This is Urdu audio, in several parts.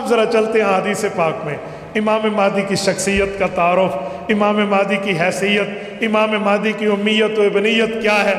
اب ذرا چلتے ہیں حدیث پاک میں امام مہدی کی شخصیت کا تعارف، امام مہدی کی حیثیت، امام مہدی کی امیت و ابنیت کیا ہے۔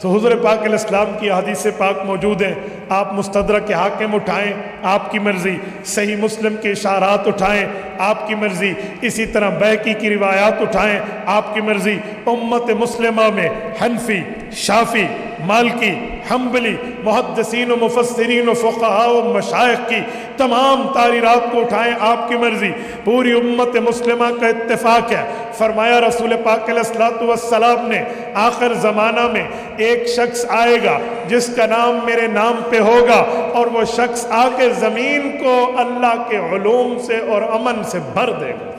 تو حضور پاک علیہ السلام کی حدیث پاک موجود ہیں، آپ مستدرک حاکم اٹھائیں آپ کی مرضی، صحیح مسلم کے اشارات اٹھائیں آپ کی مرضی، اسی طرح بیہقی کی روایات اٹھائیں آپ کی مرضی۔ امت مسلمہ میں حنفی، شافعی، مالکی، حنبلی، محدثین و مفسرین و فقہاء و مشائخ کی تمام تحریرات کو اٹھائیں آپ کی مرضی، پوری امت مسلمہ کا اتفاق ہے۔ فرمایا رسول پاک علیہ السلام نے آخر زمانہ میں ایک شخص آئے گا جس کا نام میرے نام پہ ہوگا، اور وہ شخص آ کے زمین کو اللہ کے علوم سے اور امن سے بھر دے گا۔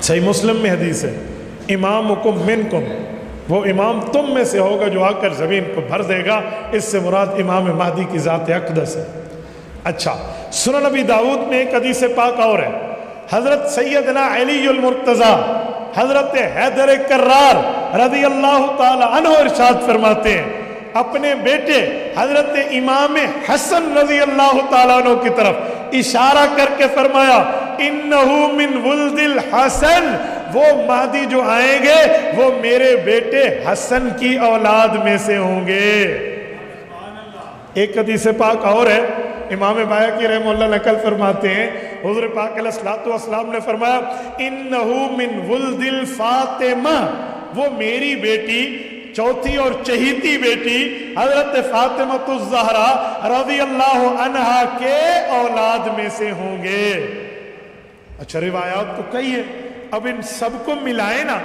صحیح مسلم میں حدیث ہے، امامکم منکم، وہ امام تم میں سے ہوگا جو آ کر زمین کو بھر دے گا۔ اس سے مراد امام مہدی کی ذات اقدس ہے۔ اچھا، سنن نبی داؤد میں ایک حدیث پاک اور ہے، حضرت سیدنا علی المرتضیٰ حضرت حیدر کرار رضی اللہ تعالی عنہ ارشاد فرماتے ہیں، اپنے بیٹے حضرت امام حسن رضی اللہ تعالیٰ عنہ کی طرف اشارہ کر کے فرمایا، انہو من ولد الحسن، وہ مہدی جو آئیں گے وہ میرے بیٹے حسن کی اولاد میں سے ہوں گے۔ ایک حدیث پاک اور ہے، امام بایقی رحمہ اللہ نقل فرماتے ہیں، حضور پاک علیہ السلام نے فرمایا، انہو من ولد الفاطمہ، وہ میری بیٹی چوتھی اور چہیتی بیٹی حضرت فاطمہ الزہرا رضی اللہ عنہا کے اولاد میں سے ہوں گے۔ اچھا، روایات تو کئی ہیں، اب ان سب کو ملائیں نا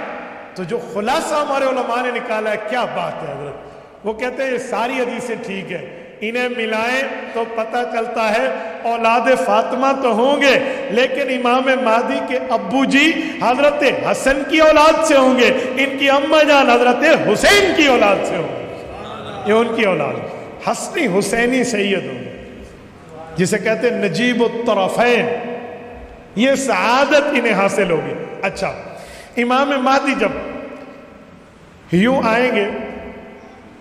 تو جو خلاصہ ہمارے علماء نے نکالا ہے، کیا بات ہے حضرت، وہ کہتے ہیں یہ ساری حدیثیں ٹھیک ہے، انہیں ملائیں تو پتہ چلتا ہے اولاد فاطمہ تو ہوں گے، لیکن امام مہدی کے ابو جی حضرت حسن کی اولاد سے ہوں گے، ان کی اماں جان حضرت حسین کی اولاد سے ہوں گے، یہ ان کی اولاد حسنی حسینی سید ہوں گے، جسے کہتے ہیں نجیب الطرفین، یہ سعادت انہیں حاصل ہوگی۔ اچھا، امام مہدی جب یوں آئیں گے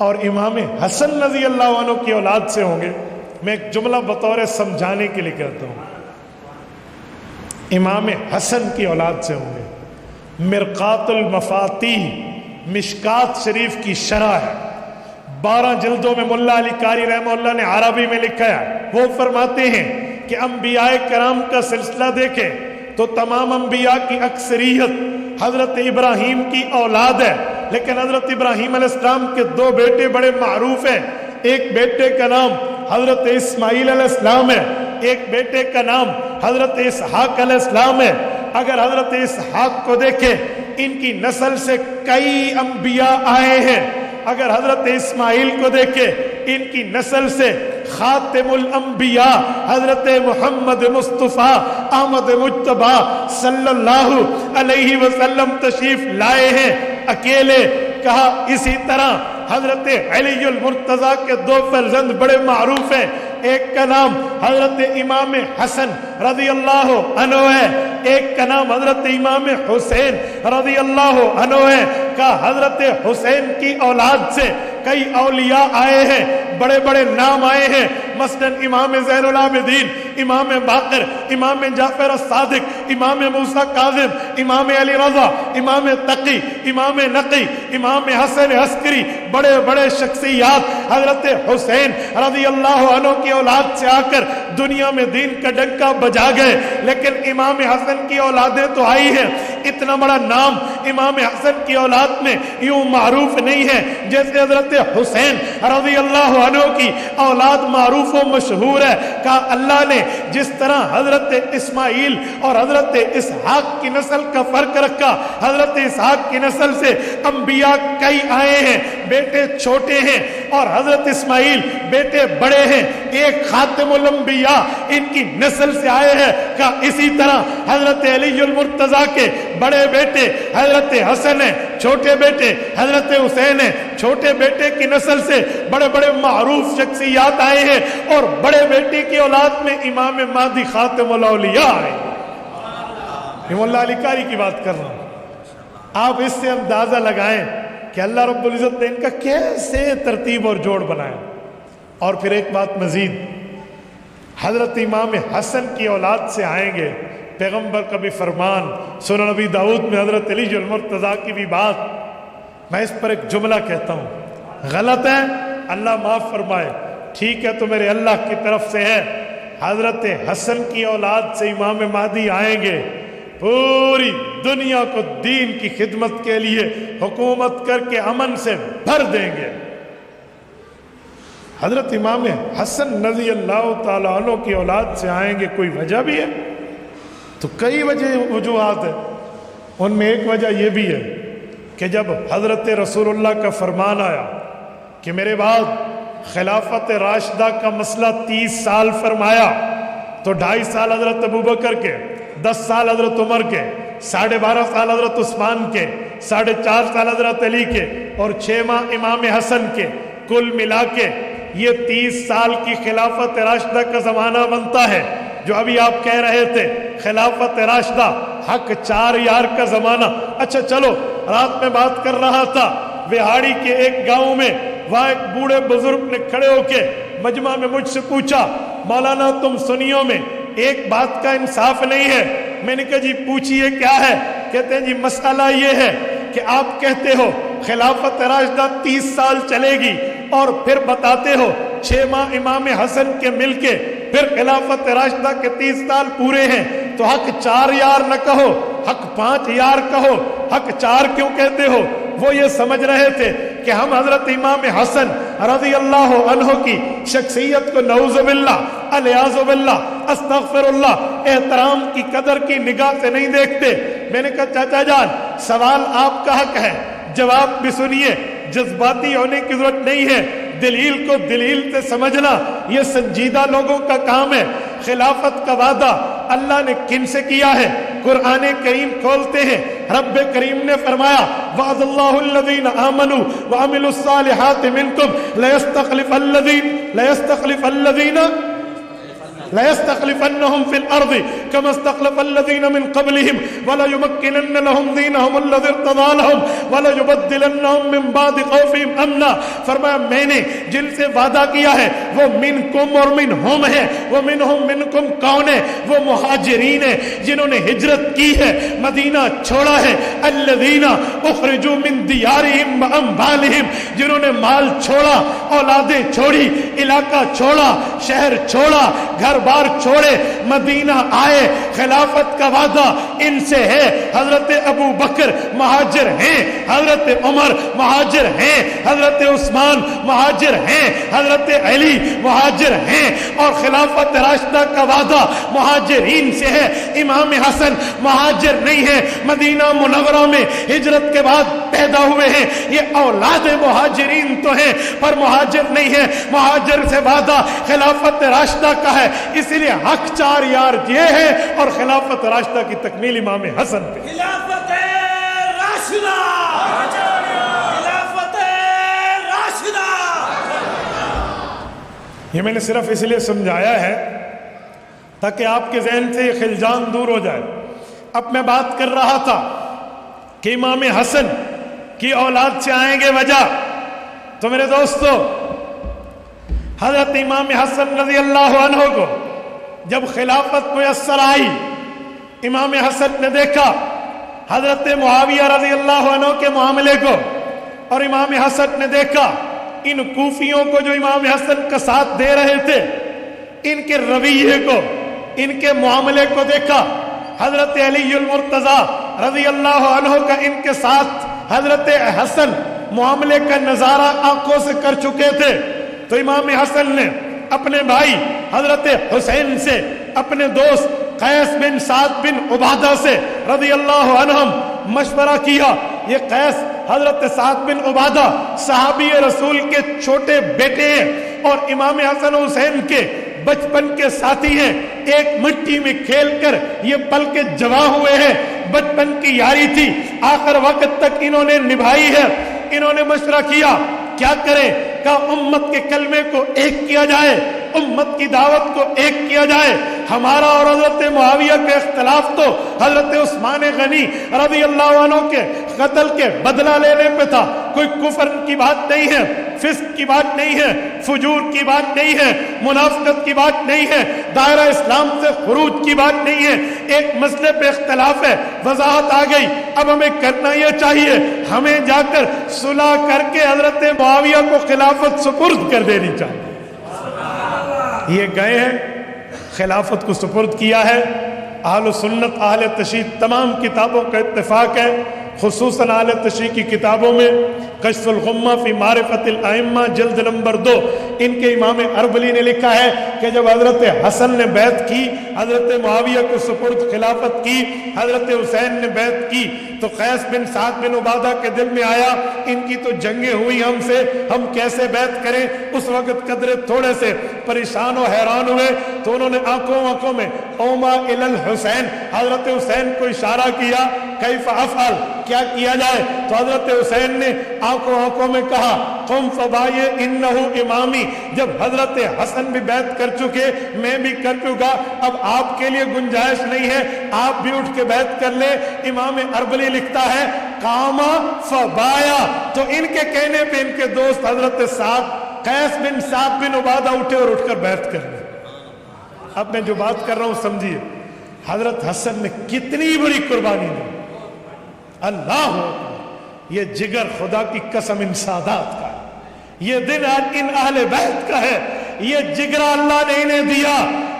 اور امام حسن رضی اللہ عنہ کی اولاد سے ہوں گے، میں ایک جملہ بطور سمجھانے کے لیے کہتا ہوں، امام حسن کی اولاد سے ہوں گے۔ مرقات المفاتیح مشکات شریف کی شرح ہے، 12 جلدوں میں ملا علی قاری رحمہ اللہ نے عربی میں لکھا ہے، وہ فرماتے ہیں کہ انبیاء کرام کا سلسلہ دیکھیں تو تمام انبیاء کی اکثریت حضرت ابراہیم کی اولاد ہے، لیکن حضرت ابراہیم علیہ السلام کے 2 بیٹے بڑے معروف ہیں، ایک بیٹے کا نام حضرت اسماعیل علیہ السلام ہے، ایک بیٹے کا نام حضرت اسحاق علیہ السلام ہے۔ اگر حضرت اسحاق کو دیکھیں، ان کی نسل سے کئی انبیاء آئے ہیں، اگر حضرت اسماعیل کو دیکھیں، ان کی نسل سے خاتم الانبیاء حضرت محمد مصطفیٰ احمد مجتبی صلی اللہ علیہ وسلم تشریف لائے ہیں اکیلے۔ کہا اسی طرح حضرت علی المرتضیٰ کے 2 فرزند بڑے معروف ہیں، ایک کا نام حضرت امام حسن رضی اللہ عنہ ہے، ایک کا نام حضرت امام حسین رضی اللہ عنہ ہے۔ کہا حضرت حسین کی اولاد سے کئی اولیاء آئے ہیں، بڑے بڑے نام آئے ہیں، مثلا امام زین العابدین، امام باقر، امام جعفر الصادق، امام موسیٰ کاظم، امام علی رضا، امام تقی، امام نقی، امام حسن عسکری، بڑے بڑے شخصیات حضرت حسین رضی اللہ عنہ کی اولاد سے آ کر دنیا میں دین کا ڈنکا بجا گئے، لیکن امام حسن کی اولادیں تو آئی ہیں، اتنا بڑا نام امام حسن کی اولاد میں یوں معروف نہیں ہے جیسے حضرت حسین رضی اللہ عنہ کی اولاد معروف و مشہور ہے۔ کہا اللہ نے جس طرح حضرت اسماعیل اور حضرت اسحاق کی نسل کا فرق رکھا، حضرت اسحاق کی نسل سے انبیاء کئی آئے ہیں، بیٹے چھوٹے ہیں، اور حضرت اسماعیل بیٹے بڑے ہیں، ایک خاتم الانبیاء ان کی نسل سے آئے ہیں۔ کہا اسی طرح حضرت علی المرتضیٰ کے بڑے بیٹے حضرت حسن ہیں، چھوٹے بیٹے حضرت حسین ہیں، چھوٹے بیٹے کی نسل سے بڑے بڑے معروف شخصیات آئے ہیں، اور بڑے بیٹے کی اولاد میں امام مہدی خاتم الاولیاء آئے۔ میں اللہ علی قاری کی بات کر رہا ہوں، آپ اس سے اندازہ لگائیں کہ اللہ رب العزت نے ان کا کیسے ترتیب اور جوڑ بنایا۔ اور پھر ایک بات مزید، حضرت امام حسن کی اولاد سے آئیں گے. پیغمبر کا بھی فرمان, سنن نبی داؤد میں حضرت علی المرتضیٰ کی بھی بات. میں اس پر ایک جملہ کہتا ہوں, غلط ہے اللہ معاف فرمائے, ٹھیک ہے تو میرے اللہ کی طرف سے ہے. حضرت حسن کی اولاد سے امام مہدی آئیں گے, پوری دنیا کو دین کی خدمت کے لیے حکومت کر کے امن سے بھر دیں گے. حضرت امام حسن رضی اللہ تعالیٰ عنہ کی اولاد سے آئیں گے, کوئی وجہ بھی ہے؟ تو کئی وجوہات ہیں. ان میں ایک وجہ یہ بھی ہے کہ جب حضرت رسول اللہ کا فرمان آیا کہ میرے بعد خلافت راشدہ کا مسئلہ 30 سال فرمایا, تو 2.5 سال حضرت ابوبکر کے, 10 سال حضرت عمر کے, 12.5 سال حضرت عثمان کے, 4.5 سال حضرت علی کے, اور 6 ماہ امام حسن کے, کل ملا کے یہ 30 سال کی خلافت راشدہ کا زمانہ بنتا ہے. جو ابھی آپ کہہ رہے تھے خلافت راشدہ حق 4 یار کا زمانہ. اچھا چلو, رات میں بات کر رہا تھا وہاڑی کے ایک گاؤں میں, وہاں ایک بوڑھے بزرگ نے کھڑے ہو کے مجمع میں مجھ سے پوچھا, مولانا تم سنیوں میں ایک بات کا انصاف نہیں ہے. میں نے کہا جی پوچھئے کیا ہے؟ کہتے ہیں جی مسئلہ یہ ہے کہ آپ کہتے ہو خلافت راشدہ 30 سال چلے گی, اور پھر بتاتے ہو 6 ماہ امام حسن کے مل کے پھر خلافت راشدہ کے 30 سال پورے ہیں, تو حق 4 یار نہ کہو, حق 5 یار کہو. حق 4 کیوں کہتے ہو؟ وہ یہ سمجھ رہے تھے کہ ہم حضرت امام حسن رضی اللہ عنہ کی شخصیت کو نعوذ باللہ, الیاذ باللہ, استغفر اللہ, احترام کی قدر کی نگاہ سے نہیں دیکھتے. میں نے کہا چاچا جان سوال آپ کا حق ہے, جواب بھی سنیے, جذباتی ہونے کی ضرورت نہیں ہے, دلیل کو دلیل سے سمجھنا یہ سنجیدہ لوگوں کا کام ہے. خلافت کا وعدہ اللہ نے کن سے کیا ہے؟ قرآن کریم کھولتے ہیں, رب کریم نے فرمایا وعد اللہ الذین آمنوا وعملوا الصالحات منکم لَيَسْتَخْلِفَنَّهُمْ فِي الْأَرْضِ كَمَا اسْتَخْلَفَ الَّذِينَ مِنْ قَبْلِهِمْ وَلَيُمَكِّنَنَّ لَهُمْ دِينَهُمُ الَّذِي ارْتَضَىٰ لَهُمْ وَلَيُبَدِّلَنَّهُمْ مِنْ بَعْدِ خَوْفِهِمْ أَمْنًا. فرمایا میں نے جن سے وعدہ کیا ہے وہ منکم اور منہم ہے. وہ منہم منکم کون ہے؟ وہ مہاجرین ہیں جنہوں نے ہجرت کی ہے, مدینہ چھوڑا ہے. الَّذِينَ اُخْرِجُوا مِنْ دِيَارِهِمْ وَأَمْوَالِهِمْ, جنہوں نے مال چھوڑا, اولادیں چھوڑی, علاقہ چھوڑا, شہر چھوڑا, گھر بار چھوڑے, مدینہ آئے. خلافت کا وعدہ ان سے ہے. حضرت ابو بکر مہاجر ہیں, حضرت عمر مہاجر ہیں, حضرت عثمان مہاجر ہیں, حضرت علی مہاجر ہیں, اور خلافت راشدہ کا وعدہ مہاجرین سے ہے. امام حسن مہاجر نہیں ہے, مدینہ منورہ میں ہجرت کے بعد پیدا ہوئے ہیں. یہ اولاد مہاجرین تو ہیں پر مہاجر نہیں ہے. مہاجر سے وعدہ خلافت راشدہ کا ہے, اسی لیے حق 4 یار یہ ہے, اور خلافت راشدہ کی تکمیل امام حسن پہ. خلافت راشدہ, خلافت راشدہ. یہ میں نے صرف اس لیے سمجھایا ہے تاکہ آپ کے ذہن سے یہ خلجان دور ہو جائے. اب میں بات کر رہا تھا کہ امام حسن کی اولاد سے آئیں گے وجہ. تو میرے دوستو, حضرت امام حسن رضی اللہ عنہ کو جب خلافت میسر آئی, امام حسن نے دیکھا حضرت معاویہ رضی اللہ عنہ کے معاملے کو, اور امام حسن نے دیکھا ان کوفیوں کو جو امام حسن کا ساتھ دے رہے تھے, ان کے رویے کو, ان کے معاملے کو دیکھا. حضرت علی المرتضیٰ رضی اللہ عنہ کا ان کے ساتھ حضرت حسن معاملے کا نظارہ آنکھوں سے کر چکے تھے. تو امام حسن نے اپنے بھائی حضرت حسین سے, اپنے دوست قیس بن سعد بن عبادہ سے رضی اللہ عنہم مشورہ کیا. یہ قیس حضرت سعد بن عبادہ صحابی رسول کے چھوٹے بیٹے ہیں, اور امام حسن حسین کے بچپن کے ساتھی ہیں. ایک مٹی میں کھیل کر یہ پل کے جوان ہوئے ہیں. بچپن کی یاری تھی, آخر وقت تک انہوں نے نبھائی ہے. انہوں نے مشورہ کیا کیا کریں, کہ امت کے کلمے کو ایک کیا جائے, امت کی دعوت کو ایک کیا جائے. ہمارا اور حضرت معاویہ کے اختلاف تو حضرت عثمان غنی رضی اللہ عنہ کے قتل کے بدلہ لینے پہ تھا. کوئی کفر کی بات نہیں ہے, فسق کی بات نہیں ہے, فجور کی بات نہیں ہے, منافقت کی بات نہیں ہے, دائرہ اسلام سے خروج کی بات نہیں ہے. ایک مسئلے پہ اختلاف ہے, وضاحت آ گئی. اب ہمیں کرنا یہ چاہیے, ہمیں جا کر صلح کر کے حضرت معاویہ کو خلافت سپرد کر دینی چاہیے. یہ گئے ہیں, خلافت کو سپرد کیا ہے. اہل سنت اہل تشیع تمام کتابوں کا اتفاق ہے, خصوصاً اہل تشیع کی کتابوں میں کشف الغمہ فی معرفت الائمہ جلد نمبر 2, ان کے امام اربلی نے لکھا ہے کہ جب حضرت حسن نے بیعت کی, حضرت معاویہ کو سپرد خلافت کی, حضرت حسین نے بیعت کی, تو قیس بن سعد بن عبادہ کے دل میں آیا ان کی تو جنگیں ہوئی ہم سے, ہم کیسے بیعت کریں. اس وقت قدرے تھوڑے سے پریشان و حیران ہوئے, تو انہوں نے آنکھوں میں اوما الی الحسین, حضرت حسین کو اشارہ کیا, کیف افعل, کیا کیا جائے. تو حضرت حسین نے آنکھوں میں کہا قم فبایع انہو امامی. جب حضرت حسن بھی بیعت کر چکے, میں بھی کر چکا, اب آپ کے لیے گنجائش نہیں ہے, آپ بھی اٹھ کے بیعت کر لے. امام اربلی لکھتا ہے قام فبایا, تو ان کے کہنے پہ ان کے دوست حضرت قیس بن سعد بن عبادہ اٹھے اور اٹھ کر بیعت کر لے. اب میں جو بات کر رہا ہوں سمجھیے, حضرت حسن نے کتنی بڑی قربانی دی. اللہ اکبر, یہ جگر خدا کی قسم ان سادات کا ہے, یہ دن ان اہل بیت کا ہے, یہ جگرہ اللہ نے انہیں دیا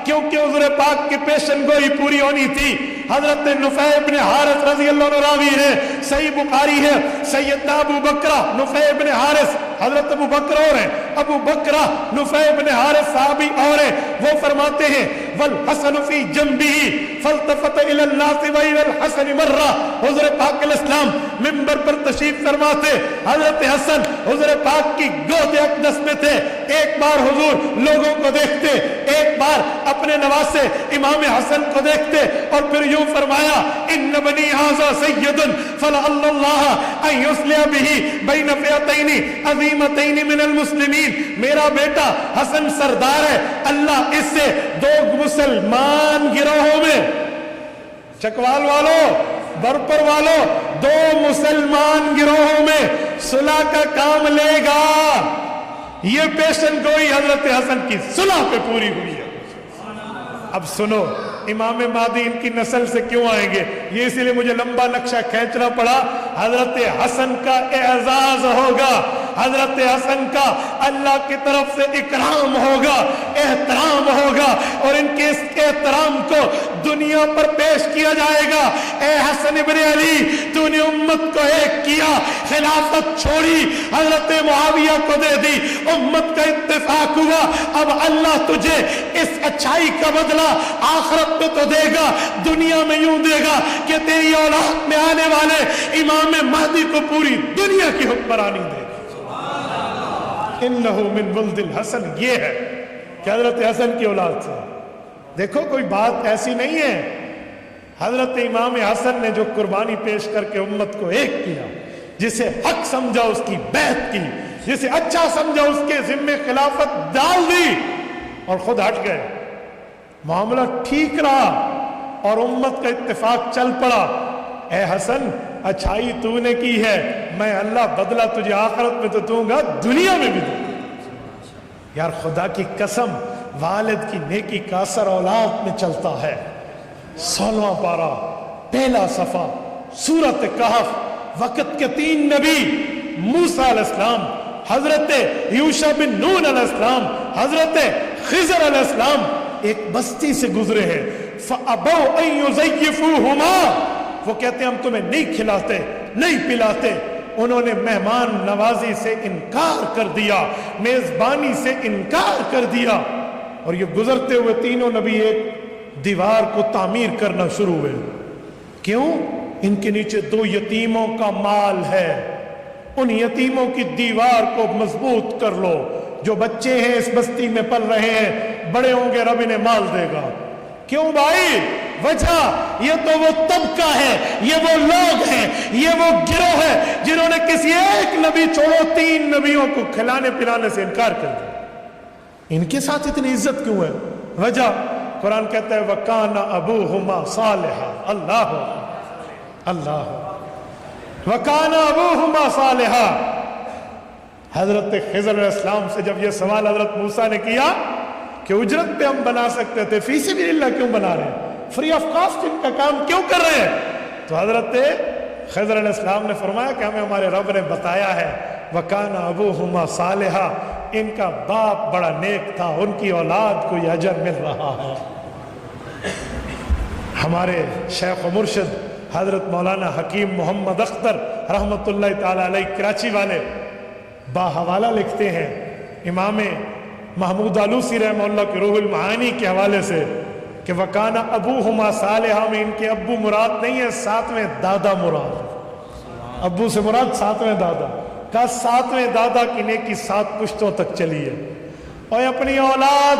کیونکہ حضور پاک کی پیشن گوئی پوری ہونی تھی. حضرت نفیع بن حارث رضی اللہ عنہ راوی ہے, صحیح بخاری ہے, سیدنا ابو بکرہ نفیع بن حارث, حضرت ابو بکر اور ہیں, ابو بکرہ نفیع بن حارث صحابی اور ہیں, وہ فرماتے ہیں والحسن فی جنبہ فالتفت الی الناس والى الحسن مرہ. حضور پاک علیہ السلام منبر پر تشریف فرماتے, حضرت حسن حضور پاک کی گود اقدس میں تھے. ایک بار حضور لوگوں کو دیکھتے, ایک بار اپنے نواسے امام حسن کو دیکھتے, اور پھر یوں فرمایا ان بنی ھذا سید فلعل اللہ ان یصلح بہ بین فئتین عظیمتین من المسلمین. میرا بیٹا حسن سردار ہے, اللہ اس سے دو مسلمان گروہوں میں, چکوال والوں, برپر والوں, دو مسلمان گروہوں میں صلح کا کام لے گا. یہ پیشن گوئی حضرت حسن کی صلح پہ پوری ہوئی ہے. اب سنو, امام مہدی ان کی نسل سے کیوں آئیں گے, یہ اسی لیے مجھے لمبا نقشہ کھینچنا پڑا. حضرت حسن کا اعزاز ہوگا, حضرت حسن کا اللہ کی طرف سے اکرام ہوگا, احترام ہوگا, اور ان کے اس احترام کو دنیا پر پیش کیا جائے گا. اے حسن ابن علی, تو نے امت کو ایک کیا, خلافت چھوڑی, حضرت معاویہ کو دے دی, امت کا اتفاق ہوا. اب اللہ تجھے اس اچھائی کا بدلہ آخرت میں تو دے گا, دنیا میں یوں دے گا کہ تیری اولاد میں آنے والے امام مہدی کو پوری دنیا کی حکمرانی دے گا. انہو من ولد الحسن, یہ ہے کہ حضرت حسن کی اولاد سے. دیکھو کوئی بات ایسی نہیں ہے, حضرت امام حسن نے جو قربانی پیش کر کے امت کو ایک کیا, جسے حق سمجھا اس کی بیعت کی, جسے اچھا سمجھا اس کے ذمہ خلافت ڈال دی, اور خود ہٹ گئے. معاملہ ٹھیک رہا اور امت کا اتفاق چل پڑا. اے حسن, اچھائی تو نے کی ہے, میں اللہ بدلہ تجھے آخرت میں تو دوں گا, دنیا میں بھی دوں گا. یار خدا کی قسم, والد کی نیکی کا اثر اولاد میں چلتا ہے. 16واں پارہ, پہلا صفحہ, سورۃ کہف. وقت کے 3 نبی, موسیٰ علیہ السلام, حضرت یوشع بن نون علیہ السلام, حضرت خضر علیہ السلام, ایک بستی سے گزرے ہیں. فَأَبَوْا أَن يُزَيِّفُوهُمَا, وہ کہتے ہیں ہم تمہیں نہیں کھلاتے, نہیں پلاتے. انہوں نے مہمان نوازی سے انکار کر دیا, میزبانی سے انکار کر دیا, اور یہ گزرتے ہوئے تینوں نبی ایک دیوار کو تعمیر کرنا شروع ہوئے. کیوں؟ ان کے نیچے 2 یتیموں کا مال ہے, ان یتیموں کی دیوار کو مضبوط کر لو. جو بچے ہیں اس بستی میں پل رہے ہیں, بڑے ہوں گے رب انہیں مال دے گا. کیوں بھائی؟ وجہ یہ تو وہ طبقہ ہے, یہ وہ لوگ ہیں, یہ وہ گروہ ہے جنہوں نے کسی ایک نبی چھوڑو 3 نبیوں کو کھلانے پلانے سے انکار کر دیا. ان کے ساتھ اتنی عزت کیوں ہے؟ وجہ قرآن کہتا ہے وَكَانَ أَبُوهُمَا صَالِحًا. اللہ اللہ وَكَانَ أَبُوهُمَا صَالِحًا. حضرت خضر علیہ السلام سے جب یہ سوال حضرت موسیٰ نے کیا کہ اجرت پہ ہم بنا سکتے تھے، فی سبیل اللہ کیوں بنا رہے ہیں، فری آف کاسٹ ان کا کام کیوں کر رہے ہیں، تو حضرت خضر علیہ السلام نے فرمایا کہ ہمیں ہمارے رب نے بتایا ہے وَكَانَ أَبُوهُمَا صَالِحًا، ان کا باپ بڑا نیک تھا، ان کی اولاد کو یہ اجر مل رہا ہے. ہمارے شیخ و مرشد حضرت مولانا حکیم محمد اختر رحمۃ اللہ تعالی علیہ کراچی والے باحوالہ لکھتے ہیں امام محمود آلوسی رحمہ اللہ کے روح المعانی کے حوالے سے کہ وَكَانَ أَبُوهُمَا صَالِحًا میں ان کے ابو مراد نہیں ہے، ساتویں دادا مراد. ابو سے مراد ساتویں دادا کا، ساتویں دادا کی نیکی 7 پشتوں تک چلی ہے. اور اپنی اولاد،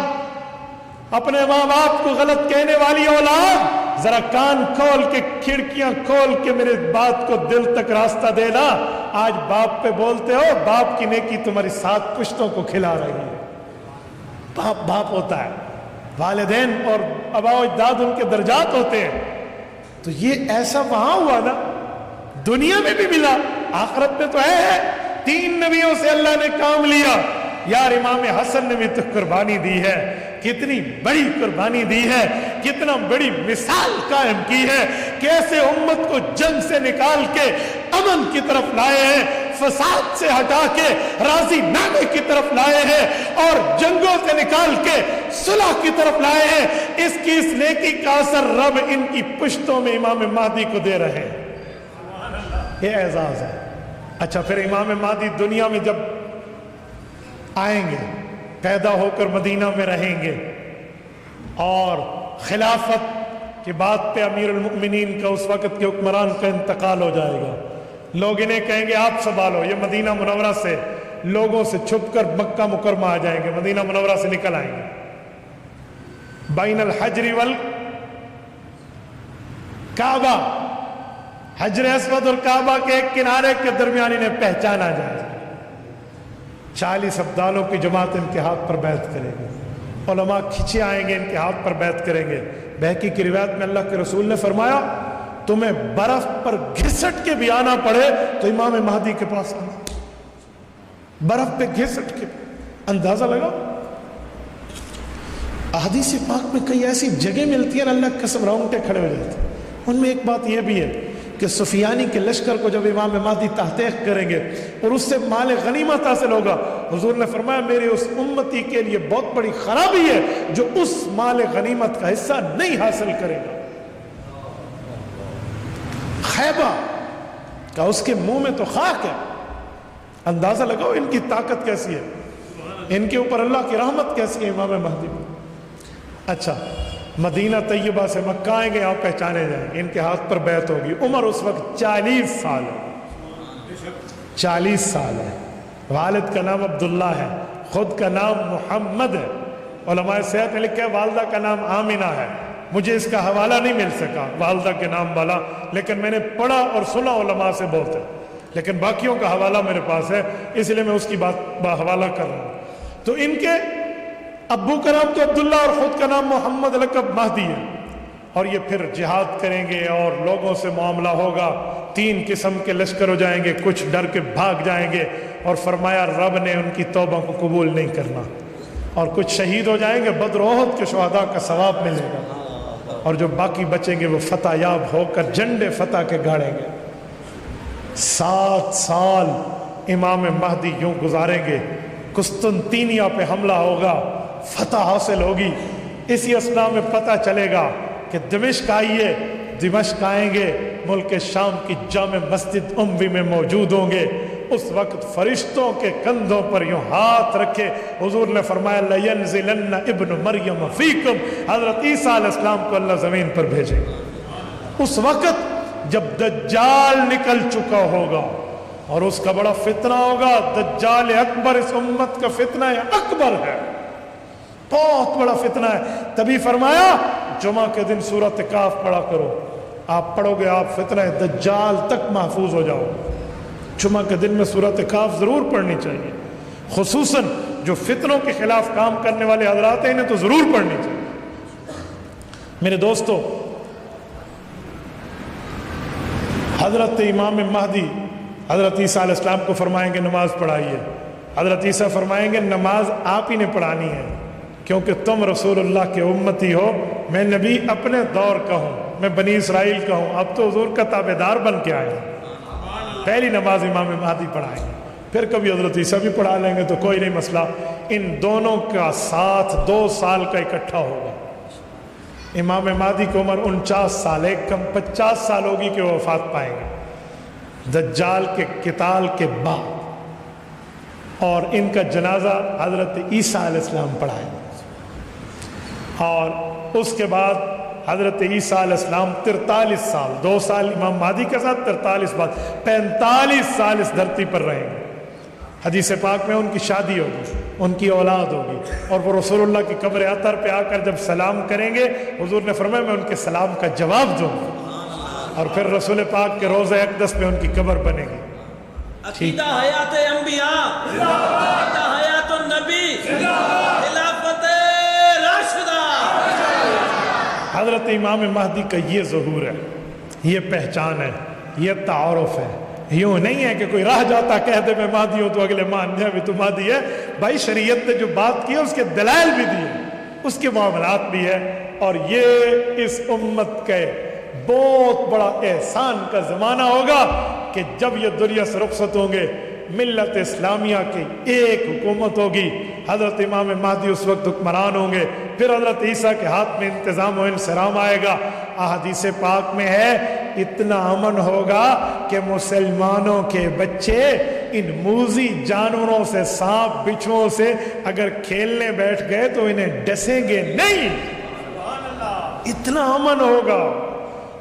اپنے ماں باپ کو غلط کہنے والی اولاد، ذرا کان کھول کے کھڑکیاں کھول کے میرے بات کو دل تک راستہ دینا. آج باپ پہ بولتے ہو، باپ کی نیکی تمہاری 7 پشتوں کو کھلا رہی ہے. باپ باپ ہوتا ہے، والدین اور آباء و اجداد ان کے درجات ہوتے ہیں. تو یہ ایسا وہاں ہوا نا، دنیا میں بھی ملا، آخرت میں تو ہے. 3 نبیوں سے اللہ نے کام لیا. یار امام حسن نے بھی تو قربانی دی ہے، کتنی بڑی قربانی دی ہے، کتنا بڑی مثال قائم کی ہے. کیسے امت کو جنگ سے نکال کے امن کی طرف لائے ہیں، فساد سے ہٹا کے راضی نامے کی طرف لائے ہیں، اور جنگوں سے نکال کے صلح کی طرف لائے ہیں. اس کی اس نیکی کا اثر رب ان کی پشتوں میں امام مہدی کو دے رہے ہیں. یہ اعزاز ہے. اچھا پھر امام مہدی دنیا میں جب آئیں گے، پیدا ہو کر مدینہ میں رہیں گے، اور خلافت کی بات پہ امیر المؤمنین کا اس وقت کے حکمران کا انتقال ہو جائے گا. لوگ انہیں کہیں گے آپ سنبھالو. یہ مدینہ منورہ سے لوگوں سے چھپ کر مکہ مکرمہ آ جائیں گے، مدینہ منورہ سے نکل آئیں گے. بین الحجر والکعبہ، حجر اسود اور کعبہ کے ایک کنارے کے درمیان انہیں پہچانا جائے. 40 ابدالوں کی جماعت ان کے ہاتھ پر بیعت کرے گی. علماء کھچے آئیں گے، ان کے ہاتھ پر بیعت کریں گے. بہقی کی روایت میں اللہ کے رسول نے فرمایا تمہیں برف پر گھسٹ کے بھی آنا پڑے تو امام مہدی کے پاس آنا. برف پہ گھسٹ کے، اندازہ لگا. احادیث پاک میں کئی ایسی جگہ ملتی ہیں اللہ قسم رونگٹے کھڑے ہو جاتے ہیں. ان میں ایک بات یہ بھی ہے کہ سفیانی کے لشکر کو جب امام مہدی تحقیق کریں گے اور اس سے مال غنیمت حاصل ہوگا، حضور نے فرمایا میرے اس امتی کے لیے بہت بڑی خرابی ہے جو اس مال غنیمت کا حصہ نہیں حاصل کرے گا. خیبہ کا اس کے منہ میں تو خاک ہے. اندازہ لگاؤ ان کی طاقت کیسی ہے، ان کے اوپر اللہ کی رحمت کیسی ہے امام مہدی. اچھا مدینہ طیبہ سے مکہ آئیں گے، یہاں پہچانے جائیں گے، ان کے ہاتھ پر بیعت ہوگی. عمر اس وقت 40 سال ہے. 40 سال ہے. والد کا نام عبداللہ ہے، خود کا نام محمد ہے. علماء صحت نے لکھا ہے والدہ کا نام آمینہ ہے. مجھے اس کا حوالہ نہیں مل سکا والدہ کے نام والا، لیکن میں نے پڑھا اور سنا علماء سے بہت ہے، لیکن باقیوں کا حوالہ میرے پاس ہے، اس لیے میں اس کی بات حوالہ کر رہا ہوں. تو ان کے ابو کا نام تو عبداللہ اور خود کا نام محمد لقب مہدی ہے. اور یہ پھر جہاد کریں گے اور لوگوں سے معاملہ ہوگا. 3 قسم کے لشکر ہو جائیں گے، کچھ ڈر کے بھاگ جائیں گے، اور فرمایا رب نے ان کی توبہ کو قبول نہیں کرنا. اور کچھ شہید ہو جائیں گے، بدر و احد کے شہداء کا ثواب ملے گا. اور جو باقی بچیں گے وہ فتح یاب ہو کر جھنڈے فتح کے گاڑیں گے. 7 سال امام مہدی یوں گزاریں گے. قسطنطینیہ پہ حملہ ہوگا، فتح حاصل ہوگی. اسی اسنا میں پتہ چلے گا کہ دمشق آئیے. دمشق آئیں گے، ملک شام کی جامع مسجد اموی میں موجود ہوں گے. اس وقت فرشتوں کے کندھوں پر یوں ہاتھ رکھے حضور نے فرمایا لَيَنزِلَنَّ ابن مریم فیکم. حضرت عیسیٰ علیہ السلام کو اللہ زمین پر بھیجے گا. اس وقت جب دجال نکل چکا ہوگا اور اس کا بڑا فتنہ ہوگا. دجال اکبر اس امت کا فتنہ اکبر ہے، بہت بڑا فتنہ ہے. تبھی فرمایا جمعہ کے دن سورۃ کاف پڑھا کرو. آپ پڑھو گے آپ فتنہ دجال تک محفوظ ہو جاؤ. جمعہ کے دن میں سورۃ کاف ضرور پڑھنی چاہیے، خصوصاً جو فتنوں کے خلاف کام کرنے والے حضرات ہیں انہیں تو ضرور پڑھنی چاہیے۔ میرے دوستو، حضرت امام مہدی حضرت عیسیٰ علیہ السلام کو فرمائیں گے نماز پڑھائیے۔ حضرت عیسیٰ فرمائیں گے نماز آپ ہی نے پڑھانی ہے، کیونکہ تم رسول اللہ کے امتی ہو، میں نبی اپنے دور کا ہوں، میں بنی اسرائیل کا ہوں، اب تو حضور کا تابع دار بن کے آئے ہیں۔ پہلی نماز امام مہدی پڑھائیں گے، پھر کبھی حضرت عیسیٰ بھی پڑھا لیں گے تو کوئی نہیں مسئلہ۔ ان دونوں کا ساتھ 2 سال کا اکٹھا ہوگا۔ امام مہدی کی عمر 49 سال ہے، کم 50 سال ہوگی کہ وہ وفات پائیں گے دجال کے قتال کے بعد، اور ان کا جنازہ حضرت عیسیٰ علیہ السلام پڑھائیں گے، اور اس کے بعد حضرت عیسیٰ علیہ السلام 43 سال، 2 سال امام مہدی کے ساتھ 43 بعد 45 سال اس دھرتی پر رہیں گے۔ حدیث پاک میں ان کی شادی ہوگی، ان کی اولاد ہوگی، اور وہ رسول اللہ کی قبر اطہر پہ آ کر جب سلام کریں گے، حضور نے فرمایا میں ان کے سلام کا جواب دوں گا، اور پھر رسول پاک کے روضہ اقدس میں ان کی قبر بنے گی۔ عقیدہ حیات انبیاء، عقیدہ حیات النبی، خلافت راشدہ۔ حضرت امام مہدی کا یہ ظہور ہے، یہ پہچان ہے، یہ تعارف ہے۔ یوں نہیں ہے کہ کوئی راہ جاتا کہہ دے میں مہدی ہوں تو اگلے مان جائے بھی تو مہدی ہے۔ بھائی شریعت نے جو بات کی ہے اس کے دلائل بھی دیے، اس کے معاملات بھی ہے، اور یہ اس امت کے بہت بڑا احسان کا زمانہ ہوگا کہ جب یہ دنیا سے رخصت ہوں گے، ملت اسلامیہ کی ایک حکومت ہوگی، حضرت امام مہدی اس وقت حکمران ہوں گے، پھر حضرت عیسیٰ کے ہاتھ میں انتظام و انصرام آئے گا۔ احادیث پاک میں ہے اتنا امن ہوگا کہ مسلمانوں کے بچے ان موذی جانوروں سے، سانپ بچھوؤں سے اگر کھیلنے بیٹھ گئے تو انہیں ڈسیں گے نہیں، اتنا امن ہوگا۔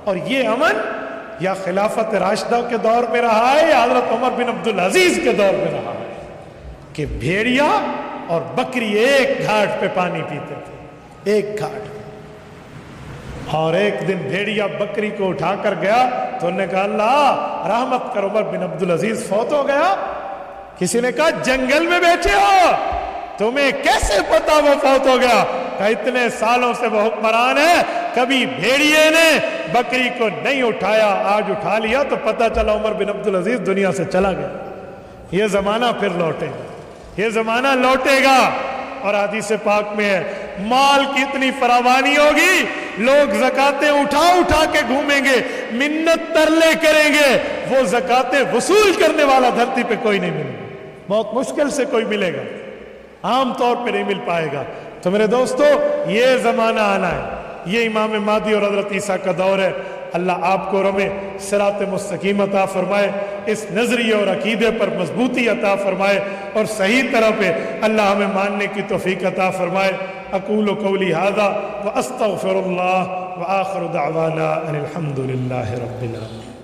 اور یہ امن یا خلافت راشدہ کے دور میں رہا ہے یا حضرت عمر بن عبدالعزیز کے دور میں رہا ہے کہ بھیڑیا اور بکری ایک گھاٹ پہ پانی پیتے تھے، ایک گھاٹ، اور ایک دن بھیڑیا بکری کو اٹھا کر گیا تو انہوں نے کہا اللہ رحمت کر، عمر بن عبدالعزیز فوت ہو گیا۔ کسی نے کہا جنگل میں بیٹھے ہو، تمہیں کیسے پتا وہ فوت ہو گیا؟ کہ اتنے سالوں سے وہ حکمران ہے، کبھی بھیڑیے نے بکری کو نہیں اٹھایا، آج اٹھا لیا تو پتا چلا عمر بن عبدالعزیز دنیا سے چلا گیا۔ یہ زمانہ پھر لوٹے گا، یہ زمانہ لوٹے گا۔ اور حدیث پاک میں ہے مال کی اتنی فراوانی ہوگی، لوگ زکاتیں اٹھا اٹھا کے گھومیں گے، منت ترلے کریں گے، وہ زکاتیں وصول کرنے والا دھرتی پہ کوئی نہیں ملے گا، بہت مشکل سے کوئی ملے گا، عام طور پہ نہیں مل پائے گا۔ تو میرے دوستو یہ زمانہ آنا ہے، یہ امام مہدی اور حضرت عیسیٰ کا دور ہے۔ اللہ آپ کو اور ہمیں صراط مستقیم عطا فرمائے، اس نظریے اور عقیدے پر مضبوطی عطا فرمائے، اور صحیح طرح پہ اللہ ہمیں ماننے کی توفیق عطا فرمائے۔ اقول قولی ھذا واستغفر اللہ وآخر دعوانا ان الحمد للہ رب العالمین۔